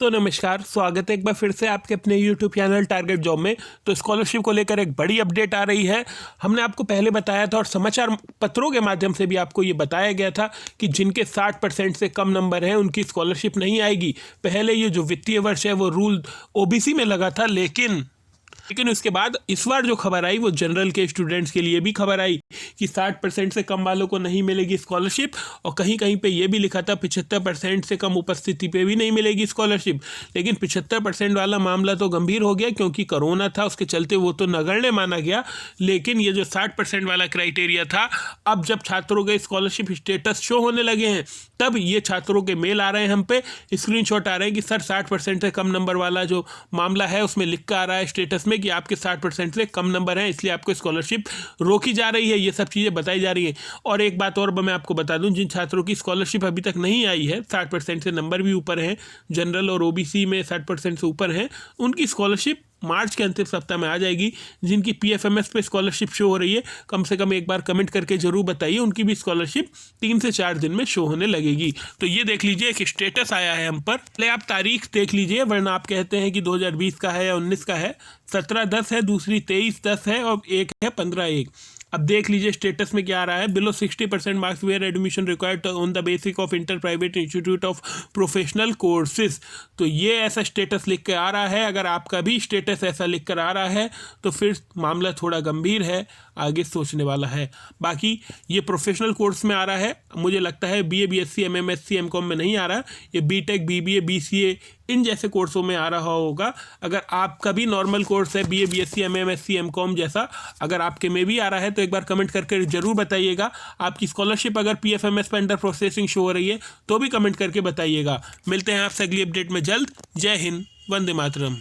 तो नमस्कार, स्वागत है एक बार फिर से आपके अपने YouTube चैनल टारगेट जॉब में। तो स्कॉलरशिप को लेकर एक बड़ी अपडेट आ रही है। हमने आपको पहले बताया था और समाचार पत्रों के माध्यम से भी आपको ये बताया गया था कि जिनके 60% से कम नंबर हैं उनकी स्कॉलरशिप नहीं आएगी। पहले ये जो वित्तीय वर्ष है वो रूल OBC में लगा था, लेकिन उसके बाद इस बार जो खबर आई वो जनरल के स्टूडेंट्स के लिए भी खबर आई कि 60% से कम वालों को नहीं मिलेगी स्कॉलरशिप। और कहीं कहीं पे ये भी लिखा था 75% से कम उपस्थिति पे भी नहीं मिलेगी स्कॉलरशिप। लेकिन 75% वाला मामला तो गंभीर हो गया क्योंकि कोरोना था, उसके चलते वो तो नगण्य माना गया। लेकिन ये जो 60% वाला क्राइटेरिया था, अब जब छात्रों के स्कॉलरशिप स्टेटस शो होने लगे हैं तब ये छात्रों के मेल आ रहे हैं, हम पे स्क्रीनशॉट आ रहे हैं कि सर 60% से कम नंबर वाला जो मामला है उसमें लिख कर आ रहा है स्टेटस में कि आपके 60% से कम नंबर हैं, इसलिए आपको स्कॉलरशिप रोकी जा रही है। ये सब चीज़ें बताई जा रही हैं। और एक बात और मैं आपको बता दूं, जिन छात्रों की स्कॉलरशिप अभी तक नहीं आई है, 60% से नंबर भी ऊपर हैं, जनरल और OBC में 60% से ऊपर हैं, उनकी स्कॉलरशिप मार्च के अंतिम सप्ताह में आ जाएगी। जिनकी PFMS पे स्कॉलरशिप शो हो रही है, कम से कम एक बार कमेंट करके जरूर बताइए, उनकी भी स्कॉलरशिप 3 से 4 दिन में शो होने लगेगी। तो ये देख लीजिए, एक स्टेटस आया है हम पर। पहले आप तारीख देख लीजिए, वरना आप कहते हैं कि 2020 का है या 19 का है। 17/10 है, दूसरी 23/10 है और एक है 15/1। अब देख लीजिए स्टेटस में क्या आ रहा है। Below 60% marks were admission required on the basic of inter private institute of professional courses. तो ये ऐसा स्टेटस लिख के आ रहा है। अगर आपका भी स्टेटस ऐसा लिख कर आ रहा है तो फिर मामला थोड़ा गंभीर है, आगे सोचने वाला है। बाकी ये प्रोफेशनल कोर्स में आ रहा है। मुझे लगता है BA BSc MMSc MCOM में नहीं आ रहा, ये BTech BBA BCA इन जैसे कोर्सों में आ रहा होगा। अगर आपका भी नॉर्मल कोर्स है BA BSc MMSc MCOM जैसा, अगर आपके में भी आ रहा है तो एक बार कमेंट करके जरूर बताइएगा। आपकी स्कॉलरशिप अगर PFMS पर अंडर प्रोसेसिंग शो हो रही है तो भी कमेंट करके बताइएगा। मिलते हैं आपसे अगली अपडेट में जल्द। जय हिंद, वंदे मातरम।